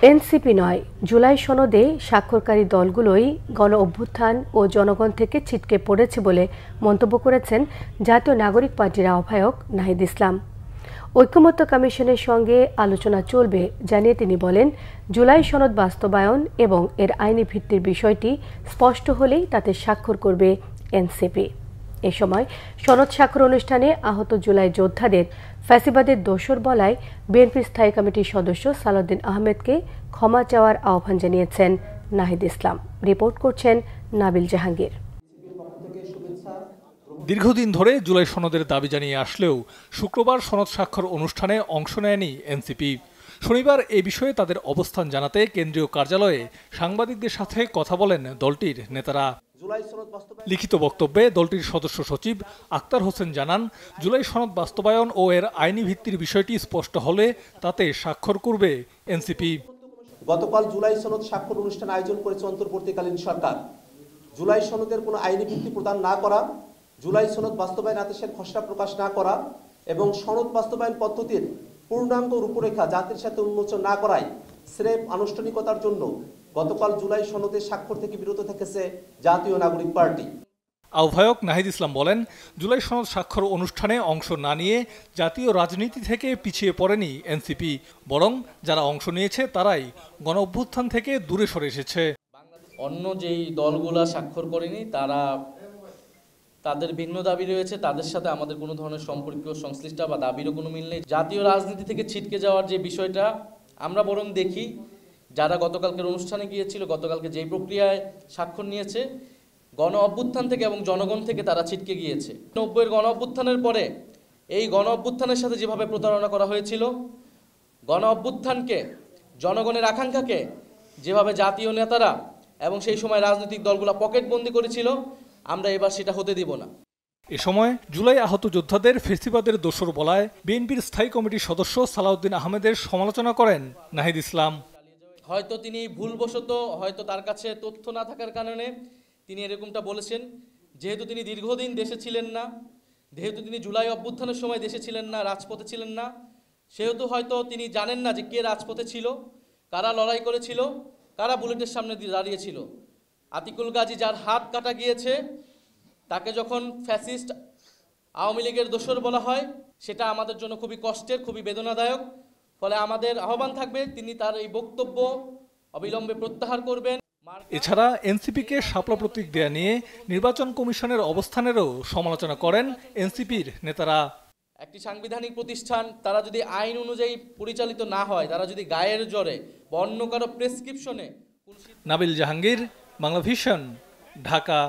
NCP নয়, জুলাই সনদে স্বাক্ষরকারী দলগুলোই গণ অভ্যুত্থান ও জনগণ থেকে ছিটকে পড়েছে বলে মন্তব্য করেছেন জাতীয় নাগরিক পার্টির আহ্বায়ক নাহিদ ইসলাম। ঐকমত্য কমিশনের সঙ্গে আলোচনা চলবে জানিয়ে তিনি বলেন, জুলাই সনদ বাস্তবায়ন এবং এর আইনি ভিত্তির বিষয়টি স্পষ্ট হলেই তাতে স্বাক্ষর করবে এনসিপি। এ সময় সনদ স্বাক্ষর অনুষ্ঠানে আহত জুলাই যোদ্ধাদের ফ্যাসিবাদের দোসর বলায় বিএনপির স্থায়ী কমিটির সদস্য সালাউদ্দিন আহমেদকে ক্ষমা চাওয়ার আহ্বান জানিয়েছেন নাহিদ ইসলাম। রিপোর্ট করছেন নাবিল জাহাঙ্গীর। দীর্ঘদিন ধরে জুলাই সনদের দাবি জানিয়ে আসলেও শুক্রবার সনদ স্বাক্ষর অনুষ্ঠানে অংশ নেয়নি এনসিপি। শনিবার এ বিষয়ে তাদের অবস্থান জানাতে কেন্দ্রীয় কার্যালয়ে সাংবাদিকদের সাথে কথা বলেন দলটির নেতারা। লিখিত বক্তব্যে দলটির সদস্য সচিব আক্তার হোসেন জানান, জুলাই সনদ বাস্তবায়ন ও এর আইনি ভিত্তির বিষয়টি স্পষ্ট হলে তাতে স্বাক্ষর করবে এনসিপি। গতকাল জুলাই সনদ স্বাক্ষর অনুষ্ঠান আয়োজন করেছে অন্তর্বর্তীকালীন সরকার। জুলাই সনদের কোনো আইনি ভিত্তি প্রদান না করা, জুলাই সনদ বাস্তবায়ন আদেশের খসড়া প্রকাশ না করা এবং সনদ বাস্তবায়ন পদ্ধতির পূর্ণাঙ্গ রূপরেখা জাতির সাথে উন্মোচন না করায় স্রেফ আনুষ্ঠানিকতার জন্য গতকাল জুলাই সনদের স্বাক্ষর থেকে বিরত থেকেছে জাতীয় নাগরিক পার্টি। আহ্বায়ক নাহিদ ইসলাম বলেন, জুলাই সনদ স্বাক্ষর অনুষ্ঠানে অংশ না নিয়ে জাতীয় রাজনীতি থেকে পিছিয়ে পড়েনি এনসিপি, বরং যারা অংশ নিয়েছে তারাই গণ অভ্যুত্থান থেকে দূরে সরে এসেছে। অন্য যেই দলগুলা স্বাক্ষর করেনি তাদের ভিন্ন দাবি রয়েছে, তাদের সাথে আমাদের কোনো ধরনের সম্পর্কীয় সংশ্লিষ্ট বা দাবিরও কোনো মিল নেই। জাতীয় রাজনীতি থেকে ছিটকে যাওয়ার যে বিষয়টা আমরা বরং দেখি, যারা গতকালকের অনুষ্ঠানে গিয়েছিল, গতকালকে যেই প্রক্রিয়ায় স্বাক্ষর নিয়েছে, গণ অভ্যুত্থান থেকে এবং জনগণ থেকে তারা ছিটকে গিয়েছে। 90-এর গণ অভ্যুত্থানের পরে এই গণ অভ্যুত্থানের সাথে যেভাবে প্রতারণা করা হয়েছিল, গণ অভ্যুত্থানকে, জনগণের আকাঙ্ক্ষাকে যেভাবে জাতীয় নেতারা এবং সেই সময় রাজনৈতিক দলগুলো পকেটবন্দি করেছিল, আমরা এবার সেটা হতে দিব না। এ সময় জুলাই আহত যোদ্ধাদের ফেসিবাদের দোসর বলায় বিএনপির স্থায়ী কমিটির সদস্য সালাউদ্দিন আহমেদের সমালোচনা করেন নাহিদ ইসলাম। হয়তো তিনি ভুলবশত, হয়তো তার কাছে তথ্য না থাকার কারণে তিনি এরকমটা বলেছেন। যেহেতু তিনি দীর্ঘদিন দেশে ছিলেন না, যেহেতু তিনি জুলাই অভ্যুত্থানের সময় দেশে ছিলেন না, রাজপথে ছিলেন না, সেহেতু হয়তো তিনি জানেন না যে কে রাজপথে ছিল, কারা লড়াই করেছিল, কারা বুলেটের সামনে দাঁড়িয়েছিল। আতিকুল গাজী, যার হাত কাটা গিয়েছে, তাকে যখন ফ্যাসিস্ট আওয়ামী লীগের দোসর বলা হয়, সেটা আমাদের জন্য খুবই কষ্টের, খুবই বেদনাদায়ক। ফলে আমাদের আহ্বান থাকবে তিনি তার এই বক্তব্য অবিলম্বে প্রত্যাহার করবেন। এছাড়া এনসিপিকে শাপলা প্রতীক দেয়া নিয়ে নির্বাচন কমিশনের অবস্থানেরও সমালোচনা করেন এনসিপির নেতারা। একটি সাংবিধানিক প্রতিষ্ঠান, তারা যদি আইন অনুযায়ী পরিচালিত না হয়, তারা যদি গায়ের জোরে বা অন্য কারো প্রেসক্রিপশনে। নাবিল জাহাঙ্গীর, বাংলা ভিশন, ঢাকা।